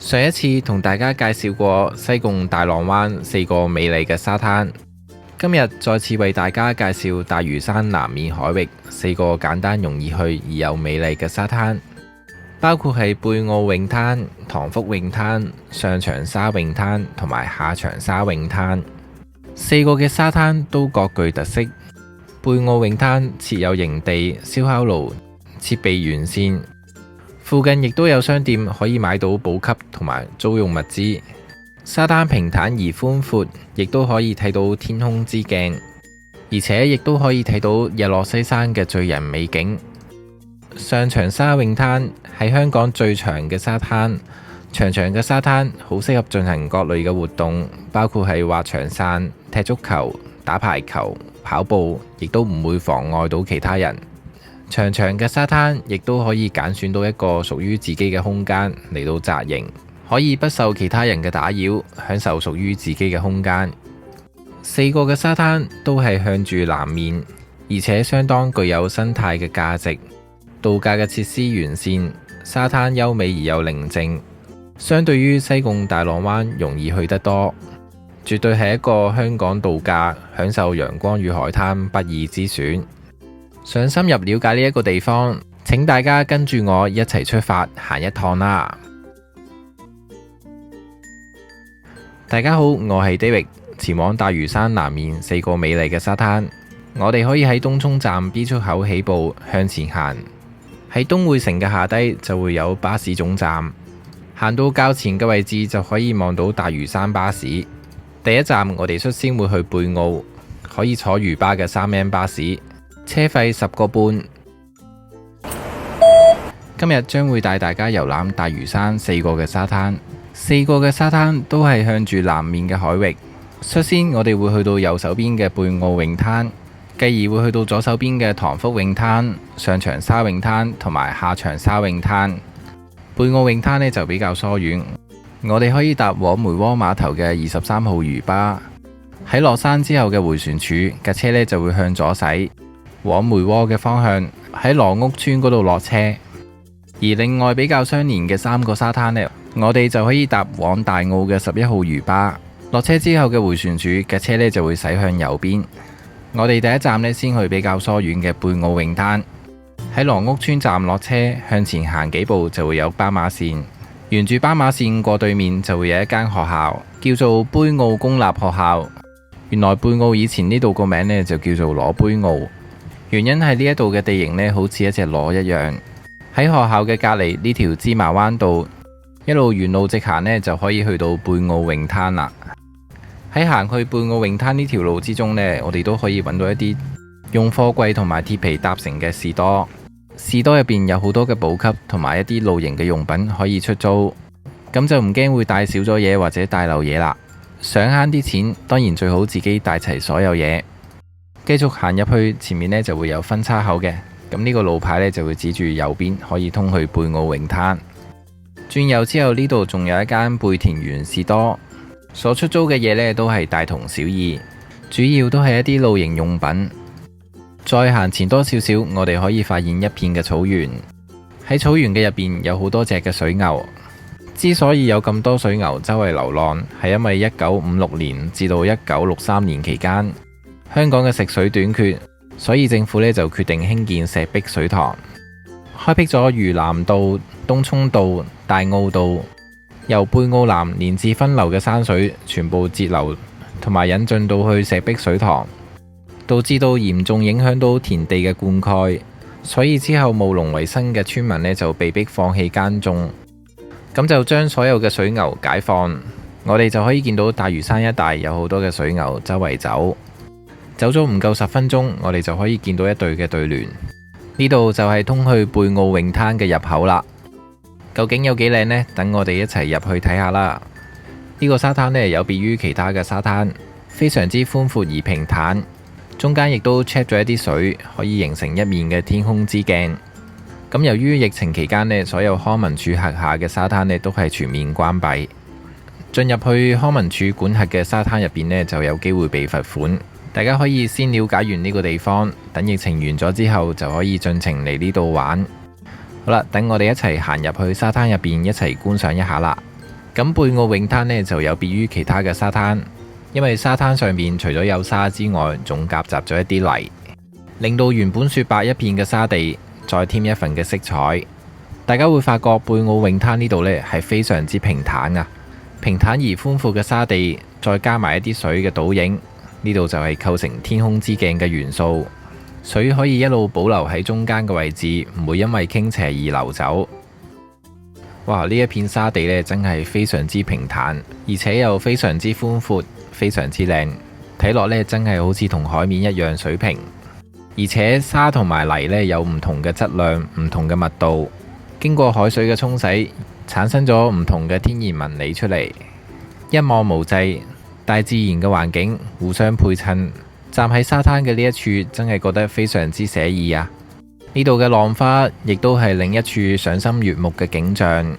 上一次同大家介紹過西貢大浪灣4個美麗嘅沙灘，今日再次為大家介紹大嶼山南面海域4個簡單容易去而又美麗嘅沙灘，包括係貝澳泳灘、塘福泳灘、上長沙泳灘同埋下長沙泳灘。4個嘅沙灘都各具特色。貝澳泳灘設有營地、燒烤爐，設備完善。附近亦都有商店可以買到補給同埋租用物資。沙灘平坦而寬闊，亦都可以睇到天空之鏡，而且亦都可以睇到日落西山嘅醉人美景。上長沙泳灘係香港最長嘅沙灘，長長嘅沙灘好適合進行各類嘅活動，包括係滑翔傘、踢足球、打排球、跑步，亦都唔會妨礙到其他人。長長嘅沙灘亦都可以揀選到一個屬於自己嘅空間嚟到紮營，可以不受其他人嘅打擾，享受屬於自己嘅空間。4個嘅沙灘都係向住南面，而且相當具有生態嘅價值。度假嘅設施完善，沙灘優美而又寧靜，相對於西貢大浪灣容易去得多，絕對係一個香港度假享受陽光與海灘不二之選。想深入了解呢一個地方，請大家跟住我一齊出發行一趟啦！大家好，我係 David， 前往大嶼山南面4個美麗嘅沙灘。我哋可以喺東涌站 B 出口起步向前行，喺東薈城嘅下低就會有巴士總站，行到較前嘅位置就可以望到大嶼山巴士。第一站我哋率先會去貝澳，可以坐嶼巴嘅3M 巴士。車費10個半。今日將會帶大家遊覽大嶼山4個嘅沙灘，4個嘅沙灘都係向住南面嘅海域。率先我哋會去到右手邊嘅貝澳泳灘，繼而會去到左手邊嘅塘福泳灘、上長沙泳灘同埋下長沙泳灘。貝澳泳灘呢就比較疏遠，我哋可以搭往梅窩碼頭嘅23號嶼巴。喺落山之後嘅迴旋處架車呢就會向左駛，往梅窩嘅方向，喺羅屋村嗰度落車。而另外比較相連嘅3個沙灘呢，我哋就可以搭往大澳嘅11號嶼巴。落車之後嘅迴旋處嘅車呢就會駛向右邊。我哋第一站呢先去比較疏遠嘅貝澳泳灘。喺羅屋村站落車，向前行幾步就會有斑馬線。沿住斑馬線過對面就會有一間學校，叫做貝澳公立學校。原來貝澳以前呢度個名呢就叫做羅貝澳。原因係呢一度嘅地形呢好似一隻螺一樣。喺學校嘅隔離呢條芝麻灣道，一路沿路直行呢就可以去到貝澳泳灘啦。喺行去貝澳泳灘呢條路之中呢，我哋都可以揾到一啲用貨櫃同埋鐵皮搭成嘅士多。士多入邊有好多嘅補給同埋一啲露營嘅用品可以出租，咁就唔驚會帶少咗嘢或者帶漏嘢啦。想慳啲錢，當然最好自己帶齊所有嘢。繼續行入去，前面呢就會有分叉口嘅，咁呢個路牌呢就會指住右邊可以通去貝澳泳灘。轉右之後呢度仲有一間貝田園士多，所出租嘅嘢呢都係大同小異，主要都係一啲露營用品。再行前多少少，我哋可以發現一片嘅草原。喺草原嘅入邊有好多隻嘅水牛。之所以有咁多水牛周圍流浪，係因為1956年至到1963年期間，香港嘅食水短缺，所以政府呢就決定興建石壁水塘，開闢咗嶼南道、東涌道、大澳道，由貝澳南連至分流嘅山水全部截流同埋引進到去石壁水塘，導致到嚴重影響到田地嘅灌溉，所以之後務農為生嘅村民呢就被迫放棄耕種，咁就將所有嘅水牛解放。我哋就可以見到大嶼山一帶有好多嘅水牛周圍走。走咗唔夠10分鐘，我哋就可以見到一隊嘅對聯。呢度就係通去貝澳泳灘嘅入口啦。究竟有幾靚呢？等我哋一齊入去睇下啦。呢個沙灘呢，有別於其他嘅沙灘，非常之寬闊而平坦，中間亦都 check 咗一啲水，可以形成一面嘅天空之鏡。咁由於疫情期間呢，所有康文署轄下嘅沙灘呢都係全面關閉。進入去康文署管轄嘅沙灘入邊呢，就有機會被罰款。大家可以先了解完呢個地方，等疫情完咗之後就可以盡情嚟呢度玩。好啦，等我哋一齊行入去沙灘入邊，一齊觀賞一下啦。咁貝澳泳灘呢，就有別於其他嘅沙灘，因為沙灘上面除咗有沙之外，仲夾雜咗一啲泥，令到原本雪白一片嘅沙地再添一份嘅色彩。大家會發覺貝澳泳灘呢度呢係非常之平坦啊，平坦而寬闊嘅沙地，再加埋一啲水嘅倒影，呢度就係構成天空之鏡嘅元素。水可以一路保留喺中間嘅位置，唔會因為傾斜而流走。哇！呢一片沙地呢真係非常之平坦，而且又非常之寬闊，非常之靚，睇落呢真係好似同海面一樣水平。而且沙同埋泥呢有唔同嘅質量、唔同嘅密度，經過海水嘅沖洗，產生咗唔同嘅天然紋理出嚟，一望無際，大自然嘅環境互相配襯。站喺沙灘嘅呢一處，真係覺得非常之寫意啊！呢度嘅浪花亦都係另一處賞心悅目嘅景象，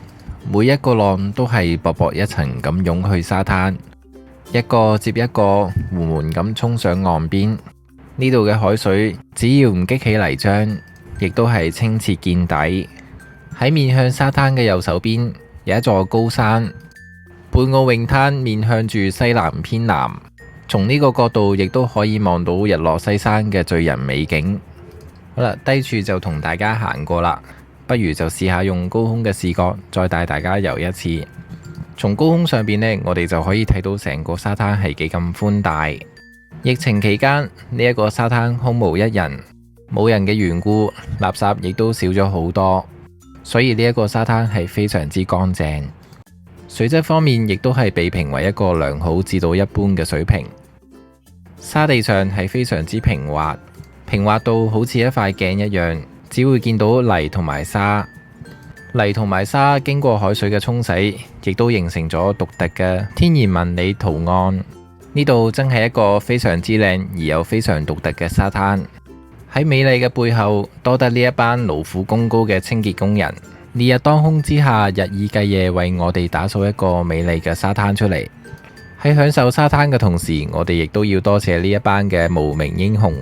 每一個浪都係薄薄一層咁湧去沙灘，一個接一個緩緩咁衝上岸邊。呢度嘅海水只要唔激起泥漿，亦都係清澈見底。喺面向沙灘嘅右手邊有一座高山，貝澳泳灘面向住西南偏南。從呢個角度亦都可以望到日落西山嘅醉人美景。好啦，低處就同大家行過啦，不如就試下用高空嘅視覺再帶大家遊一次。從高空上邊呢，我哋就可以睇到成個沙灘係幾咁寬大。疫情期間呢一個沙灘空無一人，冇人嘅緣故，垃圾亦都少咗好多，所以呢一個沙灘係非常之乾淨。水質方面亦都係被評為一個良好至到一般嘅水平。沙地上係非常之平滑，平滑到好似一塊鏡一樣，只會見到泥同埋沙。泥同埋沙經過海水嘅沖洗，亦都形成咗獨特嘅天然紋理圖案。呢度真係一個非常之靚而又非常獨特嘅沙灘。喺美麗嘅背後，多得呢一班勞苦功高嘅清潔工人，烈日當空之下，日以繼夜為我哋打掃一個美麗嘅沙灘出嚟。喺享受沙灘嘅同時，我哋亦都要多謝呢一班嘅無名英雄。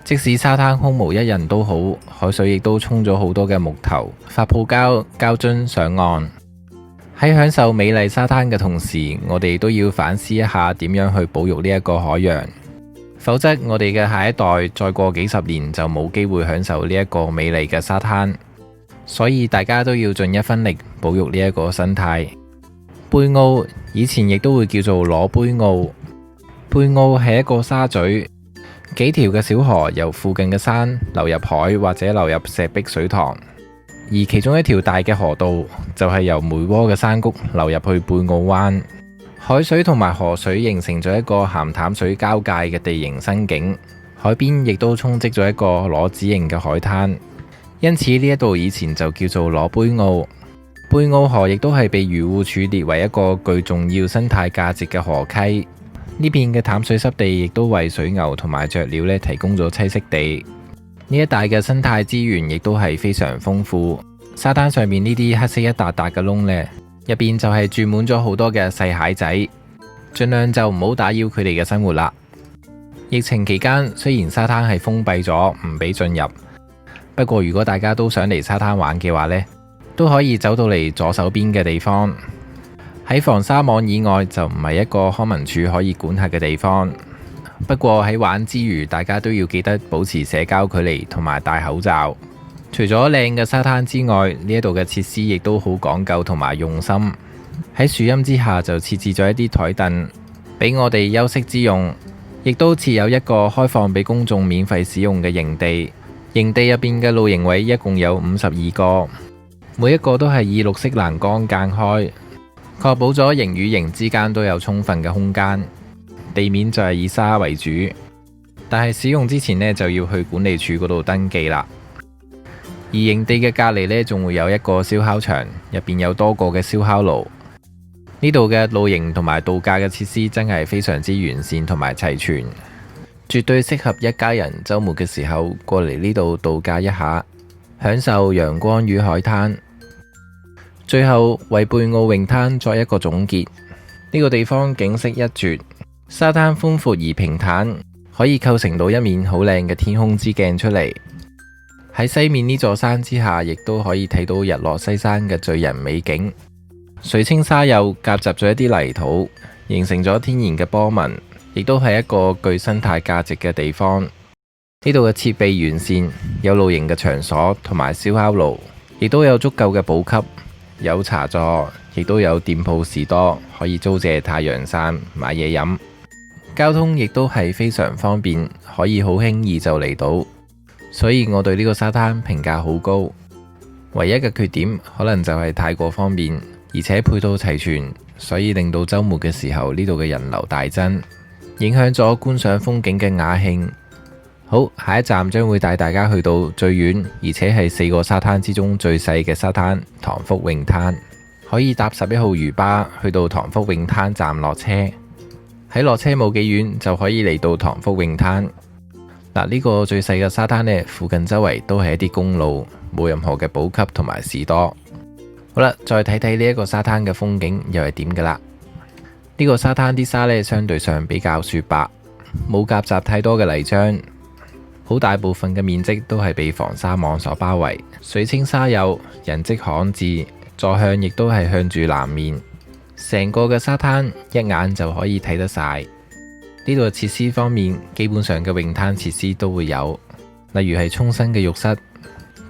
即使沙灘空無一人都好，海水亦都沖咗好多嘅木頭、發泡膠、膠樽上岸。喺享受美麗沙灘嘅同時，我哋都要反思一下點樣去保育呢一個海洋，否則我哋嘅下一代再過幾十年就冇機會享受呢一個美麗嘅沙灘。所以大家都要盡一分力保育呢一個生態。貝澳以前亦都會叫做攞杯澳。貝澳係一個沙咀，幾條嘅小河由附近嘅山流入海或者流入石壁水塘，而其中一條大嘅河道就係由梅窩嘅山谷流入去貝澳灣。海水同埋河水形成咗一個鹹淡水交界嘅地形新景，海邊亦都充斥咗一個螺子形嘅海灘。因此呢一度以前就叫做攞杯澳。貝澳河亦都係被漁護署列為一個具重要生態價值嘅河溪。呢片嘅淡水濕地亦都為水牛同埋雀鳥提供咗棲息地。呢一帶嘅生態資源亦都係非常豐富。沙灘上面呢啲黑色一笪笪嘅窿呢，入邊就係住滿咗好多嘅細蟹仔，盡量就唔好打擾佢哋嘅生活啦。疫情期間雖然沙灘係封閉咗，唔俾進入。不過如果大家都想嚟沙灘玩嘅話呢，都可以走到嚟左手邊嘅地方。喺防沙網以外就唔係一個康文署可以管轄嘅地方。不過喺玩之餘，大家都要記得保持社交距離同埋戴口罩。除咗靚嘅沙灘之外，呢一度嘅設施亦都好講究同埋用心。喺樹蔭之下就設置咗一啲台凳俾我哋休息之用，亦都設有一個開放俾公眾免費使用嘅營地。營地入邊嘅露營位一共有52個，每一個都係以綠色欄杆間開，確保咗營與營之間都有充分嘅空間。地面就係以沙為主，但係使用之前呢，就要去管理處嗰度登記啦。而營地嘅隔離呢，仲會有一個燒烤場，入邊有多個嘅燒烤爐。呢度嘅露營同埋度假嘅設施真係非常之完善同埋齊全。絕對適合一家人週末嘅時候過嚟呢度度假一下，享受陽光與海灘。最後為貝澳泳灘作一個總結，呢個地方景色一絕，沙灘寬闊而平坦，可以構成到一面好靚嘅天空之鏡出嚟。喺西面呢座山之下，亦都可以睇到日落西山嘅醉人美景。水清沙幼夾雜咗一啲泥土，形成咗天然嘅波紋，亦都係一個具生態價值嘅地方。呢度嘅設備完善，有露營嘅場所同埋燒烤爐，亦都有足夠嘅補給，有茶座，亦都有店鋪士多，可以租借太陽傘買嘢飲。交通亦都係非常方便，可以好輕易就嚟到，所以我對呢個沙灘評價好高。唯一嘅缺點可能就係太過方便，而且配套齊全，所以令到週末嘅時候呢度嘅人流大增，影響咗觀賞風景嘅雅興。好，下一站將會帶大家去到最遠而且係4個沙灘之中最細嘅沙灘塘福泳灘，可以搭11號漁巴去到塘福泳灘站落車，喺落車冇幾遠就可以嚟到塘福泳灘。嗱，呢個最細嘅沙灘呢，附近周圍都係一啲公路，冇任何嘅補給同埋士多。好啦，再睇睇呢一個沙灘嘅風景又係點噶啦。呢個沙灘啲沙呢，相對上比較雪白，冇夾雜太多嘅泥漿。好大部分嘅面積都係被防沙網所包圍，水清沙幼，人跡罕至，坐向亦都係向住南面，成個嘅沙灘一眼就可以睇得晒。呢度嘅設施方面，基本上嘅泳灘設施都會有，例如係沖身嘅浴室、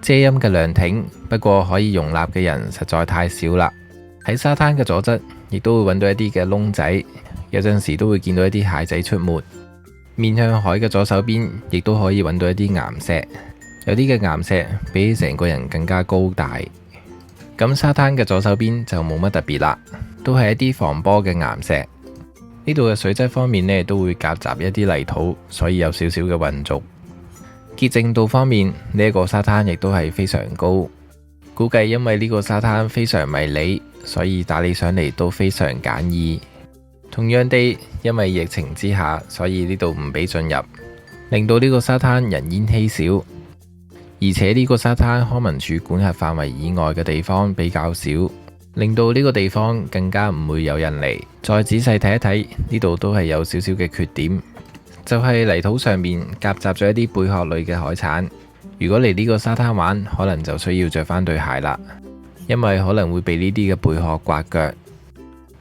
遮陰嘅涼亭，不過可以容納嘅人實在太少啦。喺沙灘嘅左側，亦都會揾到一啲嘅窿仔，有陣時都會見到一啲蟹仔出沒。面向海嘅左手邊，亦都可以揾到一啲岩石，有啲嘅岩石比起成個人更加高大。咁沙灘嘅左手邊就冇乜特別啦，都係一啲防波嘅岩石。呢度嘅水質方面呢，都會夾雜一啲泥土，所以有少少嘅渾濁。潔淨度方面，呢一個沙灘亦都係非常高，估計因為呢個沙灘非常迷你，所以打理上嚟都非常簡易。同樣地，因為疫情之下，所以呢度唔俾進入，令到呢個沙灘人煙稀少。而且呢個沙灘康文署管轄範圍以外嘅地方比較少，令到呢個地方更加唔會有人嚟。再仔細睇一睇，呢度都係有少少嘅缺點，就係泥土上面夾雜咗一啲貝殼類嘅海產。如果嚟呢個沙灘玩，可能就需要着返對鞋啦，因為可能會被呢啲嘅貝殼刮腳。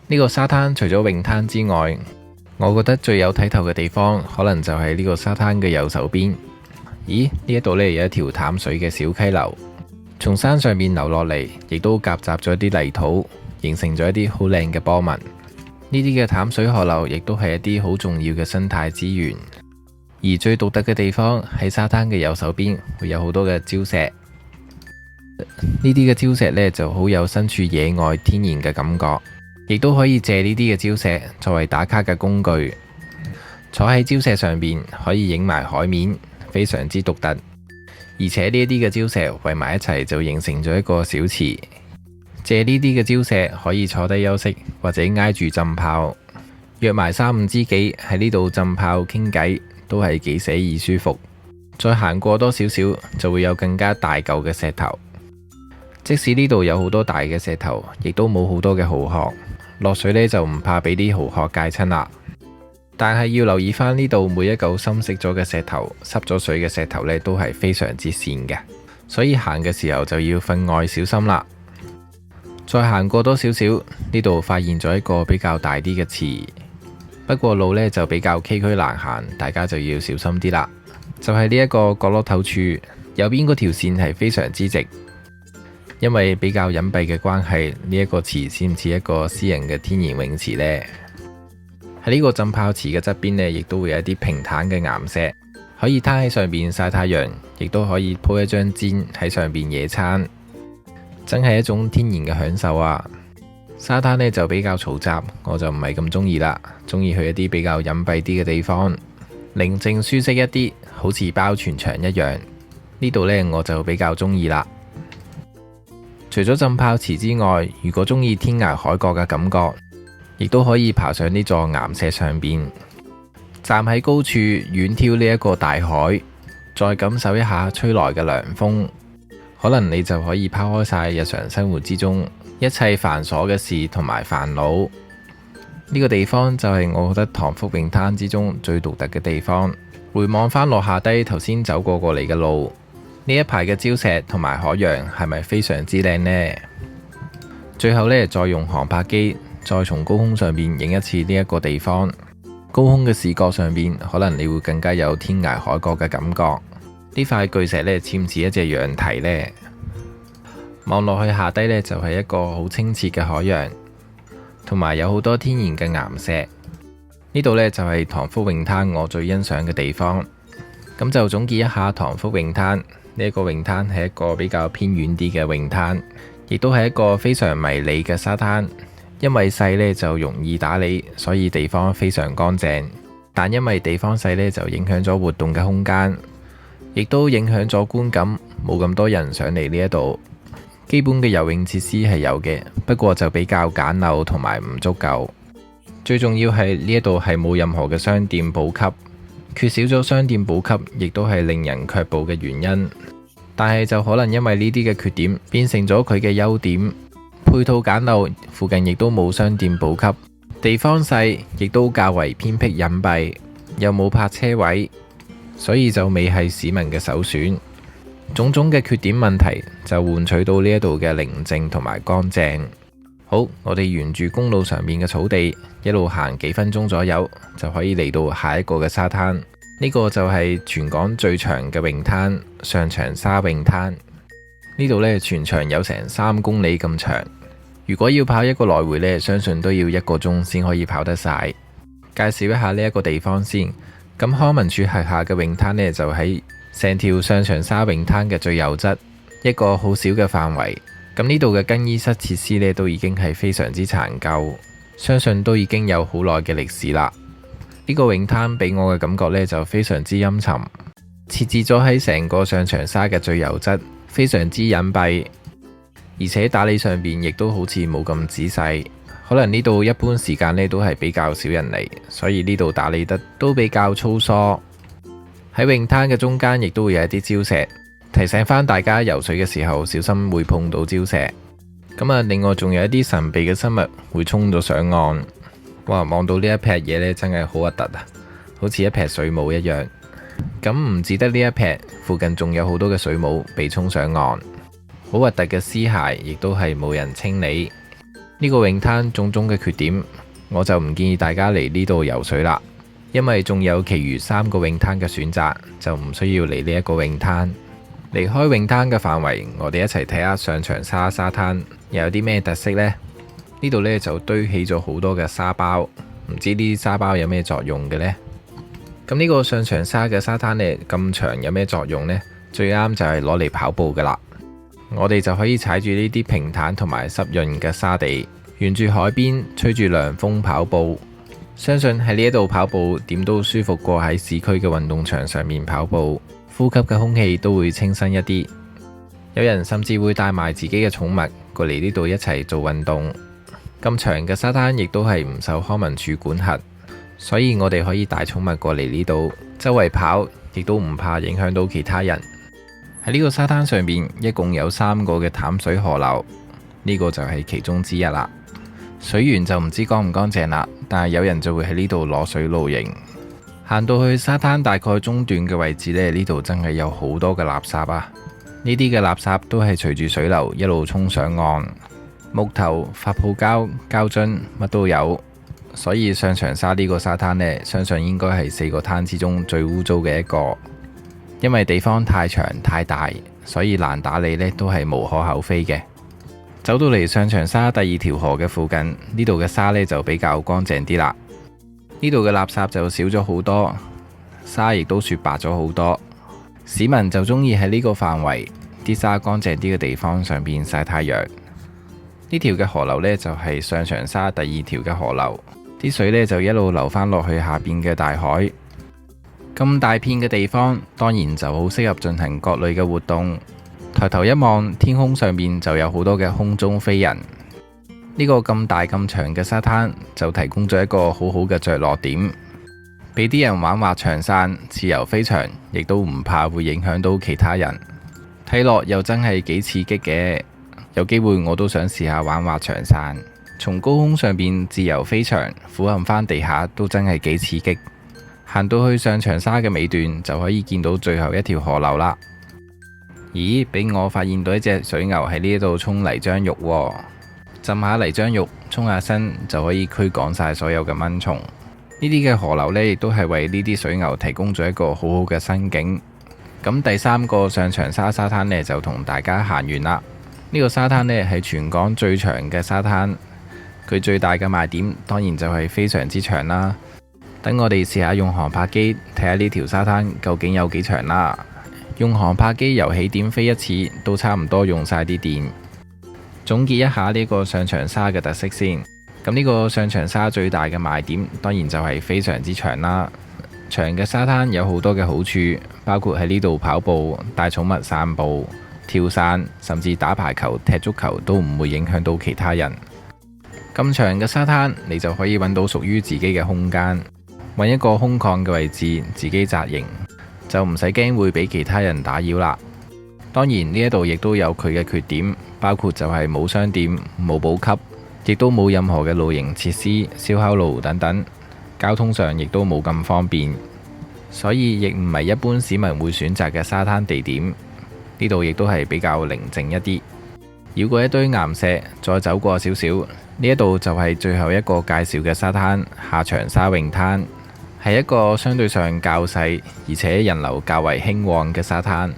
呢個沙灘除咗泳灘之外，我覺得最有睇頭嘅地方，可能就係呢個沙灘嘅右手邊。咦，呢一度呢有一條淡水嘅小溪流，從山上面流落嚟，亦都夾雜咗一啲泥土，形成咗一啲好靚嘅波紋。呢啲嘅淡水河流亦都係一啲好重要嘅生態資源。而最獨特嘅地方喺沙灘嘅右手邊，會有好多嘅礁石。呢啲嘅礁石呢，就好有身處野外天然嘅感覺。亦都可以借呢啲嘅礁石作為打卡嘅工具，坐喺礁石上邊可以影埋海面，非常之獨特。而且呢啲嘅礁石圍埋一齊就形成咗一個小池，借呢啲嘅礁石可以坐低休息，或者挨住浸泡，約埋3、5知己喺呢度浸泡傾偈，都係幾寫意舒服。再行過多少少就會有更加大嚿嘅石頭，即使呢度有好多大嘅石頭，亦都冇好多嘅蠔殼。落水呢就唔怕俾啲蠔殼戒親啦，但係要留意返呢度每一嚿深色咗嘅石頭、濕咗水嘅石頭呢都係非常之跣嘅，所以行嘅時候就要分外小心啦。再行過多少少，呢度發現咗一個比較大啲嘅池，不過路呢就比較崎嶇難行，大家就要小心啲啦。就係呢一個角落頭處，右邊嗰條線係非常之直。因為比較隱蔽嘅關係，呢一個池似唔似一個私人嘅天然泳池呢？喺呢個浸泡池嘅側邊呢，亦都會有一啲平坦嘅岩石，可以攤喺上邊曬太陽，亦都可以鋪一張氈喺上邊野餐，真係一種天然嘅享受啊！沙灘呢就比較嘈雜，我就唔係咁中意啦，中意去一啲比較隱蔽啲嘅地方，寧靜舒適一啲，好似包全場一樣。呢度呢，我就比較中意啦。除咗浸泡池之外，如果中意天涯海角嘅感覺，亦都可以爬上呢座岩石上邊，站喺高處遠眺呢一個大海，再感受一下吹來嘅涼風，可能你就可以拋開晒日常生活之中一切繁瑣嘅事同埋煩惱。呢個地方就係我覺得塘福泳灘之中最獨特嘅地方。回望返落下低頭先走過嚟嘅路，呢一排嘅礁石同埋海洋係咪非常之靚呢？最後呢，再用航拍機再從高空上邊影一次呢一個地方。高空嘅視覺上邊，可能你會更加有天涯海角嘅感覺。呢塊巨石呢，似唔似一隻羊蹄呢？望落去下低呢，就係一個好清澈嘅海洋，同埋有好多天然嘅岩石。呢度呢，就係塘福泳灘我最欣賞嘅地方。咁就總結一下塘福泳灘，呢一個泳灘係一個比較偏遠啲嘅泳灘，亦都係一個非常迷你嘅沙灘。因為細呢就容易打理，所以地方非常乾淨。但因為地方細呢，就影響咗活動嘅空間，亦都影響咗觀感，冇咁多人上嚟呢一度。基本嘅游泳設施係有嘅，不過就比較簡陋同埋唔足夠。最重要係呢一度係冇任何嘅商店補給，缺少咗商店補給，亦都係令人卻步嘅原因。但係就可能因為呢啲嘅缺點，變成咗佢嘅優點。配套簡陋，附近亦都冇商店補給，地方細，亦都較為偏僻隱蔽，又冇泊車位，所以就未係市民嘅首選。種種嘅缺點問題就換取到呢一度嘅寧靜同埋乾淨。好，我哋沿住公路上面嘅草地一路行幾分鐘左右，就可以嚟到下一個嘅沙灘。呢個就係全港最長嘅泳灘——上長沙泳灘。呢度呢，全長有成3公里咁長。如果要跑一個來回呢，相信都要1個鐘先可以跑得晒。介紹一下呢一個地方先。咁康文署轄下嘅泳灘呢，就喺成條上長沙泳灘嘅最右側，一個好小嘅範圍。咁呢度嘅更衣室設施呢，都已經係非常之殘舊，相信都已經有好耐嘅歷史啦。呢個泳灘俾我嘅感覺呢，就非常之陰沉，設置咗喺成個上長沙嘅最右側，非常之隱蔽，而且打理上邊亦都好似冇咁仔細。可能呢度一般時間呢，都係比較少人嚟，所以呢度打理得都比較粗疏。喺泳灘嘅中間亦都會有一啲礁石，提醒返大家游水嘅時候小心會碰到礁石。咁啊，另外仲有一啲神秘嘅生物會衝咗上岸。哇，望到呢一撇嘢呢，真係好核突啊，好似一撇水母一樣。咁唔止得呢一撇，附近仲有好多嘅水母被衝上岸，好核突嘅屍骸，亦都係冇人清理。呢個泳灘種種嘅缺點，我就唔建議大家嚟呢度游水啦。因為仲有其餘3個泳灘嘅選擇，就唔需要嚟呢一個泳灘。離開泳灘嘅範圍，我哋一齊睇下上長沙沙灘又有啲咩特色呢？呢度呢，就堆起咗好多嘅沙包，唔知呢啲沙包有咩作用嘅呢？咁呢個上長沙嘅沙灘呢，咁長有咩作用呢？最啱就係攞嚟跑步噶啦。我哋就可以踩住呢啲平坦同埋濕潤嘅沙地，沿住海邊吹住涼風跑步。相信喺呢一度跑步點都舒服過喺市區嘅運動場上面跑步，呼吸嘅空氣都會清新一啲。有人甚至會帶埋自己嘅寵物過嚟呢度一齊做運動。咁長嘅沙灘亦都係唔受康文署管轄，所以我哋可以帶寵物過嚟呢度周圍跑，亦都唔怕影響到其他人。喺呢個沙灘上面一共有3個嘅淡水河流，呢個就係其中之一啦。水源就唔知乾唔乾淨啦，但係有人就會喺呢度攞水露營。行到去沙灘大概中段嘅位置呢，呢度真係有好多嘅垃圾啊！呢啲嘅垃圾都係隨住水流一路衝上岸，木頭、發泡膠、膠樽乜都有。所以上長沙呢個沙灘呢，相信應該係4個灘之中最污糟嘅一個。因為地方太長太大，所以難打理呢都係無可厚非嘅。走到嚟上長沙第2條河嘅附近，呢度嘅沙呢就比較乾淨啲啦。呢度嘅垃圾就少咗好多，沙亦都雪白咗好多。市民就中意喺呢個範圍啲沙乾淨啲嘅地方上邊曬太陽。呢條嘅河流呢，就係上長沙第2條嘅河流，啲水呢就一路流返落去下邊嘅大海。咁大片嘅地方，當然就好適合進行各類嘅活動。抬頭一望，天空上面就有好多嘅空中飛人。呢個咁大咁長嘅沙灘就提供咗一個好好嘅着落點，俾啲人玩滑翔傘、自由飛翔，亦都唔怕會影響到其他人。睇落又真係幾刺激嘅，有機會我都想試下玩滑翔傘，從高空上邊自由飛翔，俯瞰返地下都真係幾刺激。行到去上長沙嘅尾段，就可以見到最後一條河流啦。咦，俾我發現到一隻水牛喺呢度沖泥漿浴喎。浸下泥漿浴，沖下身就可以驅趕晒所有嘅蚊蟲。呢啲嘅河流呢，亦都係為呢啲水牛提供咗一個好好嘅生境。咁第三個上長沙沙灘呢，就同大家行完啦。呢個沙灘呢，係全港最長嘅沙灘，佢最大嘅賣點當然就係非常之長啦。等我哋試下用航拍機睇下呢條沙灘究竟有幾長啦。用航拍機由起點飛一次都差唔多用晒啲電。總結一下呢個上長沙嘅特色先。咁呢個上長沙最大嘅賣點當然就係非常之長啦。長嘅沙灘有好多嘅好處，包括喺呢度跑步、帶寵物散步、跳傘，甚至打排球、踢足球都唔會影響到其他人。咁長嘅沙灘，你就可以揾到屬於自己嘅空間，揾一個空曠嘅位置自己紮營，就唔使驚會俾其他人打擾啦。當然呢一度亦都有佢嘅缺點，包括就係冇商店、冇補給，亦都冇任何嘅露營設施、燒烤爐等等，交通上亦都冇咁方便，所以亦唔係一般市民會選擇嘅沙灘地點。呢度亦都係比較寧靜一啲，繞過一堆岩石，再走過少少，呢一度就係最後一個介紹嘅沙灘——下長沙泳灘，係一個相對上較細而且人流較為興旺嘅沙灘，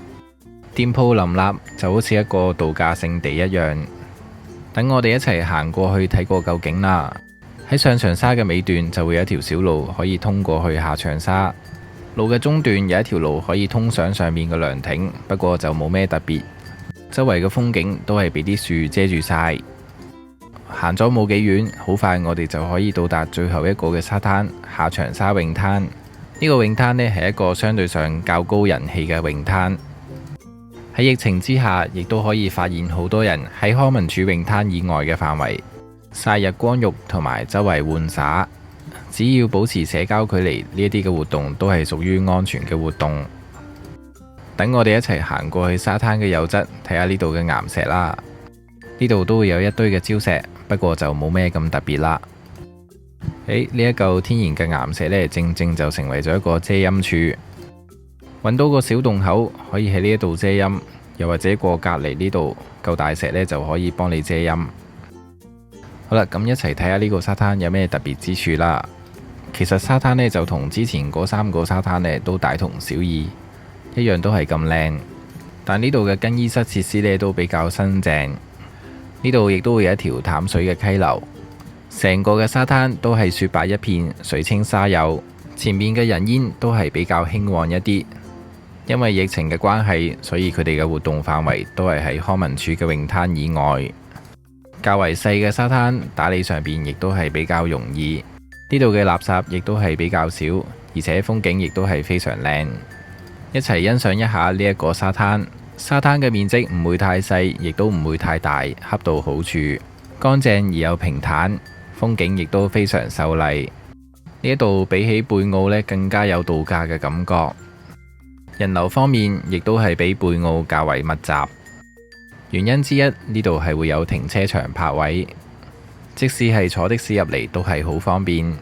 店鋪林立，就好似一個度假勝地一樣。等我哋一齊行過去睇過究竟啦。喺上長沙嘅尾段就會有一條小路可以通過去下長沙，路嘅中段有一條路可以通上面嘅涼亭，不過就冇咩特別，周圍嘅風景都係俾啲樹遮住晒。行咗冇幾遠，好快我哋就可以到達最後一個嘅沙灘——下長沙泳灘。呢個泳灘呢，係一個相對上較高人氣嘅泳灘。喺疫情之下，亦都可以發現好多人喺康文署泳灘以外嘅範圍曬日光浴同埋周圍玩耍。只要保持社交距離，呢一啲嘅活動都係屬於安全嘅活動。等我哋一齊行過去沙灘嘅右側，睇下呢度嘅岩石啦。呢度都會有一堆嘅礁石，不過就冇咩咁特別啦。呢一嚿天然嘅岩石呢，正正就成為咗一個遮陰處。揾到個小洞口，可以喺呢一度遮陰，又或者過隔離呢度嚿大石呢，就可以幫你遮陰。好啦，咁一齊睇下呢個沙灘有咩特別之處啦。其實沙灘呢，就同之前嗰3個沙灘呢都大同小異，一樣都係咁靚。但呢度嘅更衣室設施呢都比較新淨。呢度亦都會有一條淡水嘅溪流，成個嘅沙灘都係雪白一片，水清沙幼。前面嘅人煙都係比較興旺一啲。因為疫情嘅關係，所以佢哋嘅活動範圍都係喺康文署嘅泳灘以外。較為細嘅沙灘打理上邊亦都係比較容易。呢度嘅垃圾亦都係比較少，而且風景亦都係非常靚。一齊欣賞一下呢一個沙灘。沙灘嘅面積唔會太細，亦都唔會太大，恰到好處，乾淨而又平坦，風景亦都非常秀麗。呢一度比起貝澳呢，更加有度假嘅感覺。人流方面亦都係比貝澳較為密集，原因之一，呢度係會有停車場泊位，即使係坐的士入嚟都係好方便。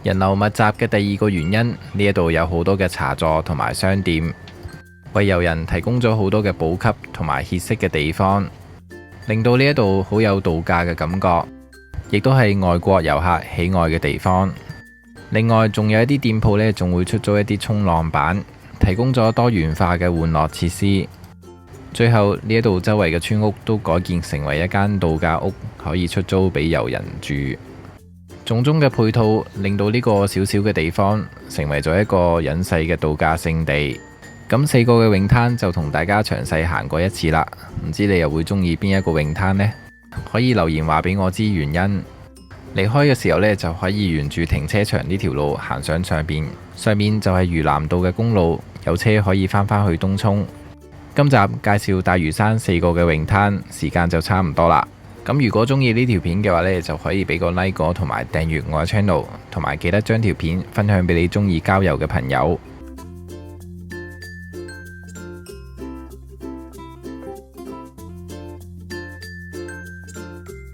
人流密集嘅第二個原因，呢一度有好多嘅茶座同埋商店，為遊人提供咗好多嘅補給同埋歇息嘅地方，令到呢一度好有度假嘅感覺，亦都係外國遊客喜愛嘅地方。另外仲有一啲店鋪呢，仲會出租一啲衝浪板，提供咗多元化嘅玩樂設施。最後呢一度周圍嘅村屋都改建成為一間度假屋，可以出租俾遊人住。種種嘅配套令到呢個小小嘅地方成為咗一個隱世嘅度假勝地。咁4個嘅泳灘就同大家詳細行過一次啦。唔知你又會中意邊一個泳灘呢？可以留言話俾我知原因。離開嘅時候呢，就可以沿住停車場呢條路行上上邊，上面就係嶼南道嘅公路，有車可以返去東涌。今集介紹大嶼山4個嘅泳灘，時間就差唔多啦。咁如果中意呢條片嘅話呢，就可以俾個 like 同埋訂閱我嘅 channel，同埋記得將條片分享俾你中意郊遊嘅朋友。